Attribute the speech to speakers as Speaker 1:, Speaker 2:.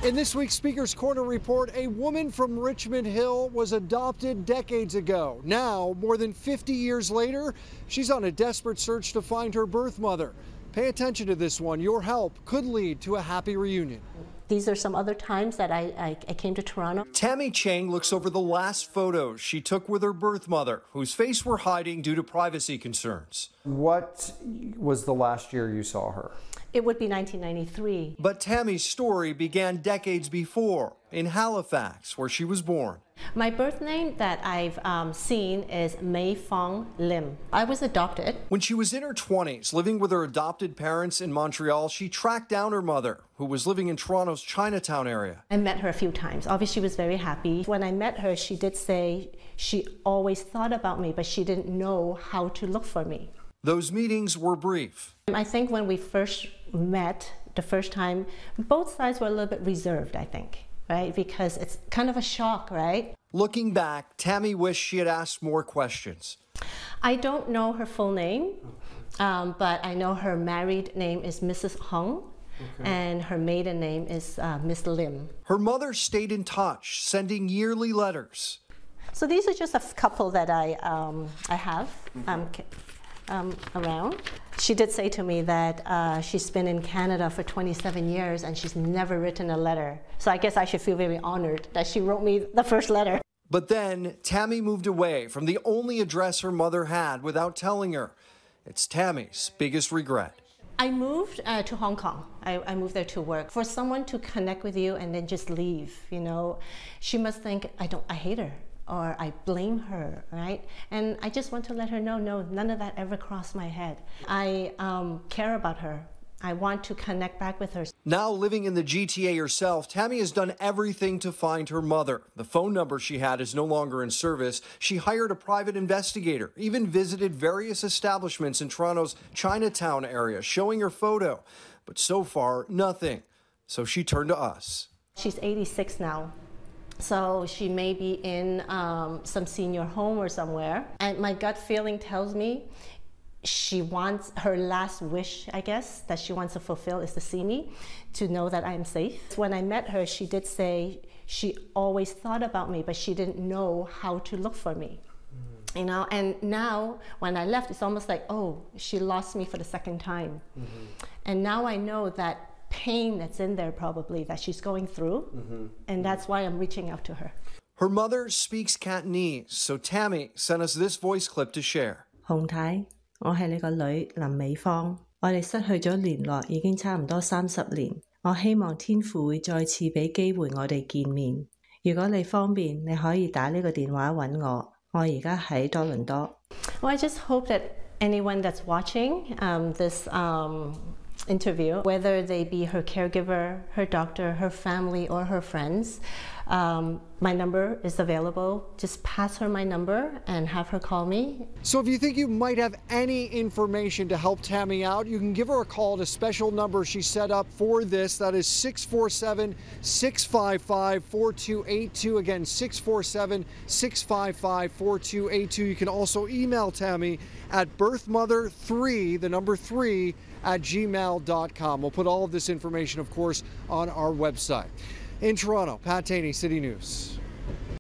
Speaker 1: In this week's Speaker's Corner report, a woman from Richmond Hill was adopted decades ago. Now, more than 50 years later, she's on a desperate search to find her birth mother. Pay attention to this one. Your help could lead to a happy reunion.
Speaker 2: These are some other times that I came to Toronto.
Speaker 1: Tammy Chang looks over the last photos she took with her birth mother, whose face we're hiding due to privacy concerns. What was the last year you saw her?
Speaker 2: It would be 1993.
Speaker 1: But Tammy's story began decades before, in Halifax, where she was born.
Speaker 2: My birth name that I've seen is Mei Fong Lim. I was adopted.
Speaker 1: When she was in her 20s, living with her adopted parents in Montreal, she tracked down her mother, who was living in Toronto's Chinatown area.
Speaker 2: I met her a few times. Obviously, she was very happy. When I met her, she did say she always thought about me, but she didn't know how to look for me.
Speaker 1: Those meetings were brief.
Speaker 2: I think when we first met the first time, both sides were a little bit reserved, I think, right? Because it's kind of a shock, right?
Speaker 1: Looking back, Tammy wished she had asked more questions.
Speaker 2: I don't know her full name, but I know her married name is Mrs. Hung, and her maiden name is Miss Lim.
Speaker 1: Her mother stayed in touch, sending yearly letters.
Speaker 2: So these are just a couple that I have around. She did say to me that she's been in Canada for 27 years and she's never written a letter. So I guess I should feel very honored that she wrote me the first letter.
Speaker 1: But then Tammy moved away from the only address her mother had without telling her. It's Tammy's biggest regret.
Speaker 2: I moved to Hong Kong. I moved there to work. For someone to connect with you and then just leave, you know, she must think I hate her, or I blame her, right? And I just want to let her know, no, none of that ever crossed my head. I care about her. I want to connect back with her.
Speaker 1: Now living in the GTA herself, Tammy has done everything to find her mother. The phone number she had is no longer in service. She hired a private investigator, even visited various establishments in Toronto's Chinatown area, showing her photo. But so far, nothing. So she turned to us.
Speaker 2: She's 86 now. So she may be in some senior home or somewhere. And my gut feeling tells me she wants, her last wish, I guess, that she wants to fulfill is to see me, to know that I'm safe. When I met her, she did say she always thought about me, but she didn't know how to look for me. You know, and now when I left, it's almost like, oh, she lost me for the second time. And now I know that pain that's in there probably that she's going through, and that's why I'm reaching out to her.
Speaker 1: Her mother speaks Cantonese, so Tammy sent us this voice clip to share.
Speaker 3: 洪太，我係你個女林美芳，我哋失去咗聯絡已經差唔多30年，我希望天父會再次俾機會我哋見面。如果你方便，你可以打呢個電話搵我，我而家喺多倫多。
Speaker 2: Well, I just hope that anyone that's watching this interview, whether they be her caregiver, her doctor, her family, or her friends, my number is available. Just pass her my number and have her call me.
Speaker 1: So if you think you might have any information to help Tammy out, you can give her a call at a special number she set up for this. That is 647-655-4282. Again, 647-655-4282. You can also email Tammy at birthmother3, the number 3, at gmail.com. We'll put all of this information, of course, on our website. In Toronto, Taney, City News.